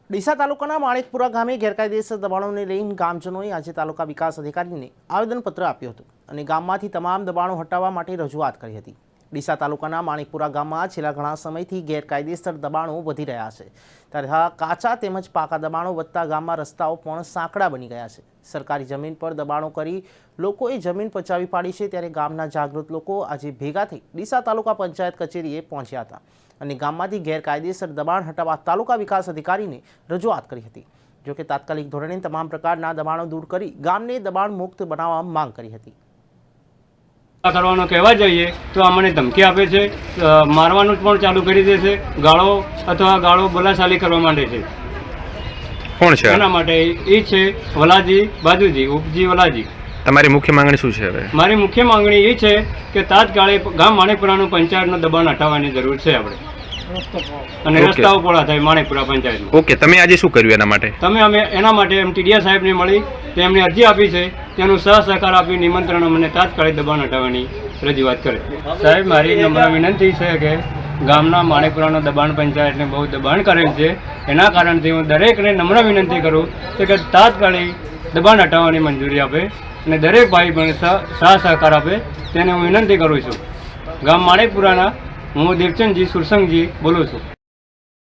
ડીસા તાલુકાના માણેકપુરા ગામે ગેરકાયદેસર દબાણોને લઈને ગામજનોએ આજે તાલુકા વિકાસ અધિકારીને આવેદનપત્ર આપ્યું હતું અને ગામમાંથી તમામ દબાણો હટાવવા માટે રજૂઆત કરી હતી। ડીસા તાલુકાના માણેકપુરા ગામમાં છેલ્લા ઘણા સમયથી ગેરકાયદેસર દબાણો વધી રહ્યા છે, ત્યારે કાચા તેમજ પાકા દબાણો વધતા ગામમાં રસ્તાઓ પણ સાંકડા બની ગયા છે। સરકારી જમીન પર દબાણો કરી લોકોએ જમીન પચાવી પાડી છે, ત્યારે ગામના જાગૃત લોકો આજે ભેગા થઈ ડીસા તાલુકા પંચાયત કચેરીએ પહોંચ્યા હતા અને ગામમાંથી ગેરકાયદેસર દબાણ હટાવવા તાલુકા વિકાસ અધિકારીને રજૂઆત કરી હતી। જોકે તાત્કાલિક ધોરણે તમામ પ્રકારના દબાણો દૂર કરી ગામને દબાણ મુક્ત બનાવવા માંગ કરી હતી। કરવાનો કહેવા જઈએ તો અમને ધમકી આપે છે, મારવાનું પણ ચાલુ કરી દે છે, ગાળો અથવા ગાળો બોલાચાલી કરવા માંડે છે। કોણ છે એના માટે એ છે વલાજી બાજુજી ઉપજી વલાજી। તમારી મુખ્ય માંગણી શું છે? હવે મારી મુખ્ય માંગણી એ છે કે તાત્કાલિક ગામ માણેકપુરાનું પંચાયતનું દબાણ હટાવવાની જરૂર છે આપણે, અને રસ્તાઓ પોળા થાય માણેકપુરા પંચાયતમાં। ઓકે, તમે આજે શું કર્યું એના માટે? અમે એના માટે ટીડીઆર સાહેબને મળી તેમને અરજી આપી છે, તેનું સહકાર આપી નિમંત્રણ અમને તાત્કાલિક દબાણ હટાવવાની રજૂઆત કરે। સાહેબ, મારી નમ્ર વિનંતી છે કે ગામના માણેકપુરાનો દબાણ પંચાયતને બહુ દબાણ કરેલ છે, એના કારણથી હું દરેકને નમ્ર વિનંતી કરું છું કે તાત્કાલિક દબાણ હટાવવાની મંજૂરી આપે અને દરેક ભાઈ બહેન સહકાર આપે, તેને હું વિનંતી કરું છું। ગામ માણેકપુરાના હું દેવચંદજી સુરસંગજી બોલું છું।